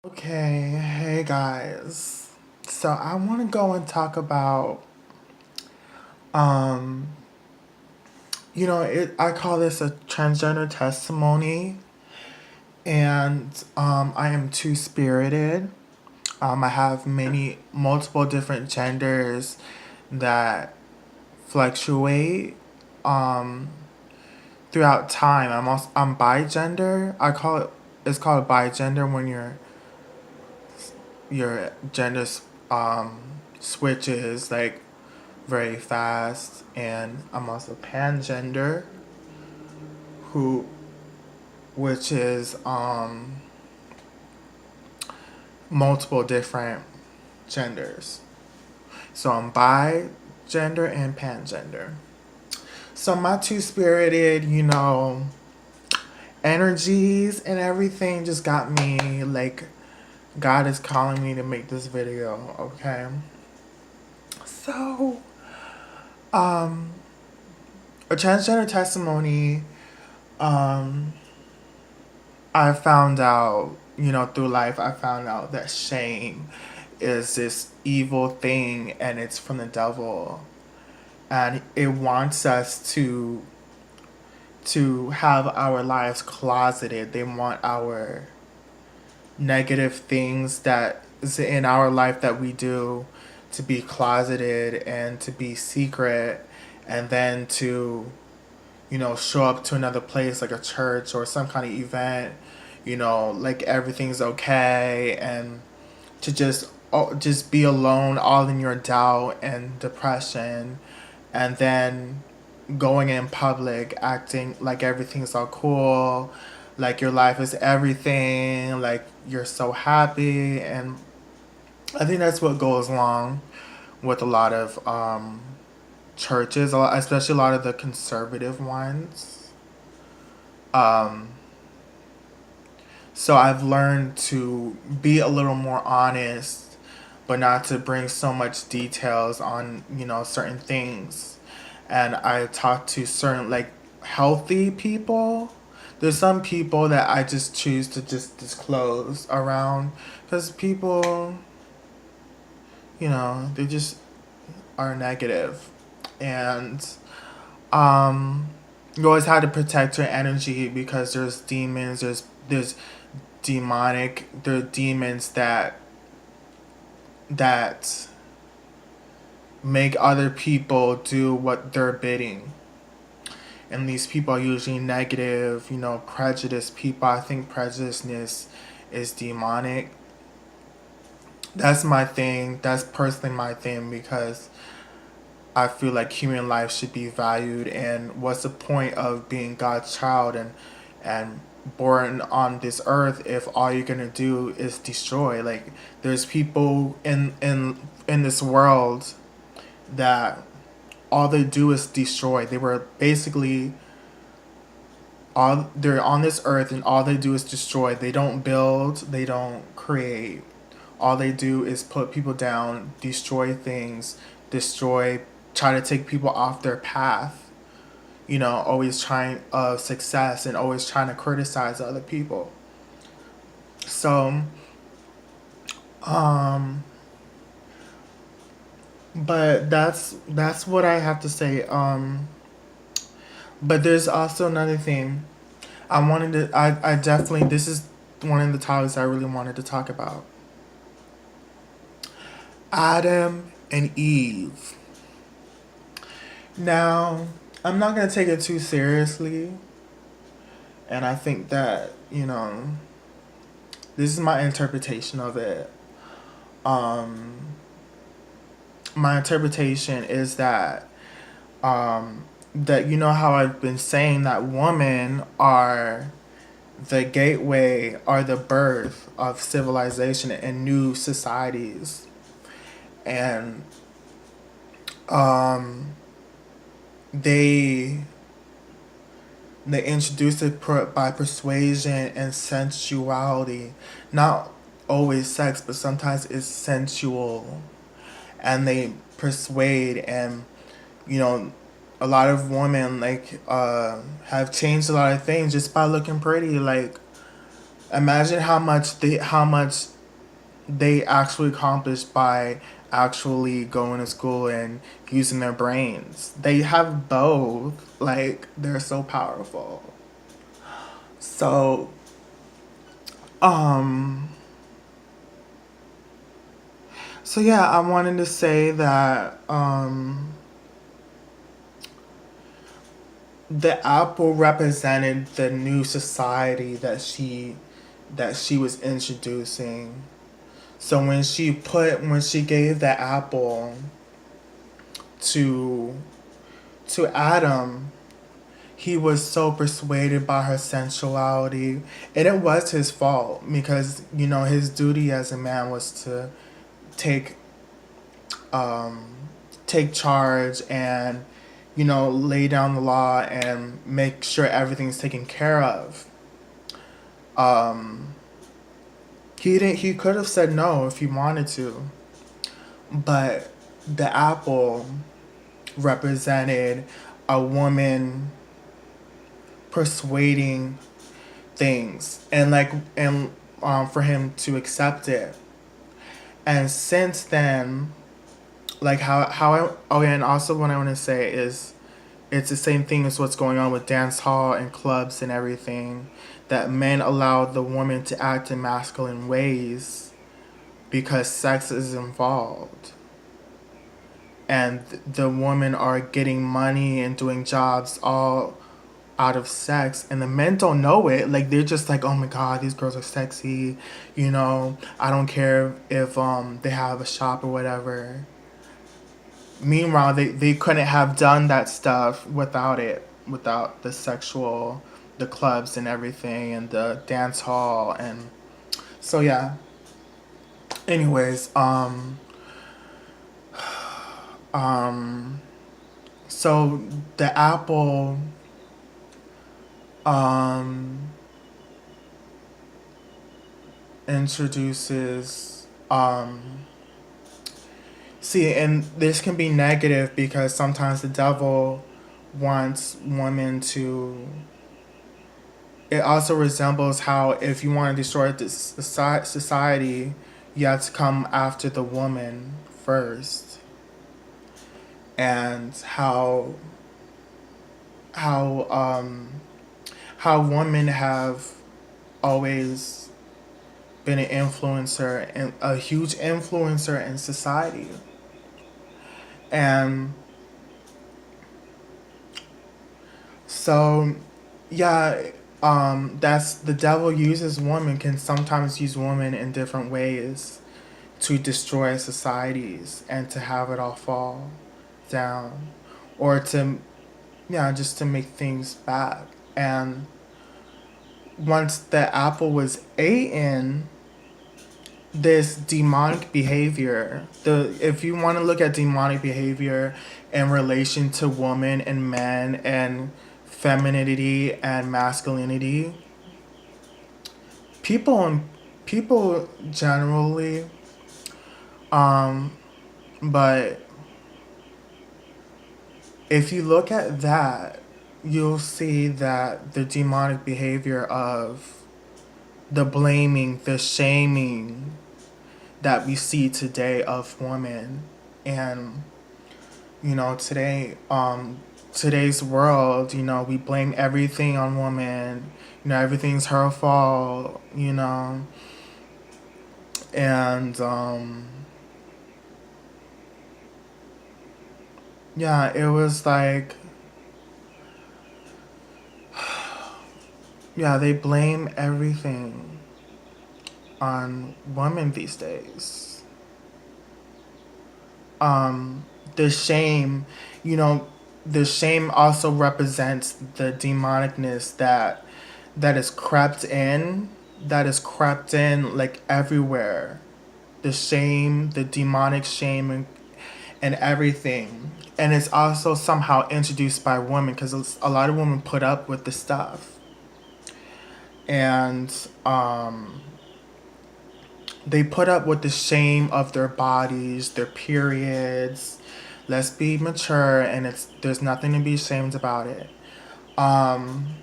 Okay, hey guys. So I want to go and talk about um I call this a transgender testimony, and I am two-spirited. I have multiple different genders that fluctuate um throughout time. I'm bigender. It's called bigender when your gender switches like very fast, and I'm also pangender, who which is multiple different genders. So I'm bi gender and pangender. So my two spirited, energies and everything just got me like God is calling me to make this video, okay? So um a transgender testimony, um I found out, through life, I found out that shame is this evil thing and it's from the devil. And it wants us to have our lives closeted. They want our negative things that is in our life that we do to be closeted and to be secret, and then to show up to another place like a church or some kind of event, like everything's okay, and to just be alone, all in your doubt and depression, and then going in public acting like everything's all cool, like your life is everything, like you're so happy. And I think that's what goes along with a lot of churches, especially a lot of the conservative ones. Um, so I've learned to be a little more honest, but not to bring so much details on, certain things. And I talk to certain, like, healthy people. There's some people that I just choose to just disclose around because people, they just are negative. And you always have to protect your energy because there's demons, there's there are demons that make other people do what they're bidding. And these people are usually negative, prejudiced people. I think prejudiceness is demonic. That's my thing. That's personally my thing, because I feel like human life should be valued, and what's the point of being God's child and born on this earth if all you're gonna do is destroy? Like, there's people in this world that all they do is destroy. They were basically all they're on this earth, and all they do is destroy. They don't build, they don't create. All they do is put people down, destroy things, destroy, try to take people off their path. Always trying success and always trying to criticize other people. So, um, but that's what I have to say. But there's also another thing. I definitely, this is one of the topics I really wanted to talk about. Adam and Eve. Now, I'm not going to take it too seriously. And I think that, this is my interpretation of it. My interpretation is that how I've been saying that women are the gateway, are the birth of civilization and new societies. And they introduce it by persuasion and sensuality. Not always sex, but sometimes it's sensual. And they persuade, and a lot of women, like, have changed a lot of things just by looking pretty. Like, Imagine how much they actually accomplished by actually going to school and using their brains. They have both. Like, they're so powerful. So, um, so yeah, I wanted to say that the apple represented the new society that she was introducing. So when she gave the apple to to Adam, he was so persuaded by her sensuality, and it was his fault because his duty as a man was to take um, take charge and lay down the law and make sure everything's taken care of. Um, he could have said no if he wanted to, but the apple represented a woman persuading things and for him to accept it. And since then, like oh yeah, and also what I want to say is it's the same thing as what's going on with dance hall and clubs and everything, that men allow the woman to act in masculine ways because sex is involved, and the women are getting money and doing jobs all out of sex, and the men don't know it. Like, they're just like, oh my god, these girls are sexy, I don't care if they have a shop or whatever. Meanwhile, they couldn't have done that stuff without the clubs and everything and the dance hall. And so yeah, anyways, um so the apple um introduces see, and this can be negative because sometimes the devil wants women to. It also resembles how if you want to destroy this society, you have to come after the woman first, and how um how women have always been an influencer and a huge influencer in society. And so, yeah, that's the devil uses women, can sometimes use women in different ways to destroy societies and to have it all fall down, or to, yeah, just to make things bad. And once the apple was eaten, this demonic behavior, the if you want to look at demonic behavior in relation to women and men and femininity and masculinity, people people generally, um but if you look at that, you'll see that the demonic behavior of the blaming, the shaming that we see today of women. And today's world, we blame everything on women. Everything's her fault. And yeah, it was like, yeah, they blame everything on women these days. um the shame, you know the shame also represents the demonicness that is crept in, like, everywhere. The shame, the demonic shame, and everything. And it's also somehow introduced by women, because a lot of women put up with the stuff. And they put up with the shame of their bodies, their periods. Let's be mature, and there's nothing to be ashamed about it. Um,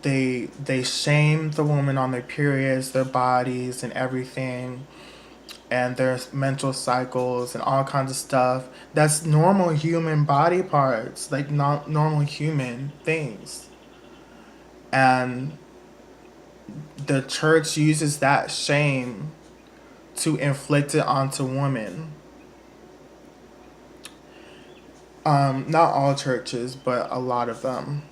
they shame the woman on their periods, their bodies, and everything, and their mental cycles and all kinds of stuff. That's normal human body parts, like not normal human things. And the church uses that shame to inflict it onto women. Not all churches, but a lot of them.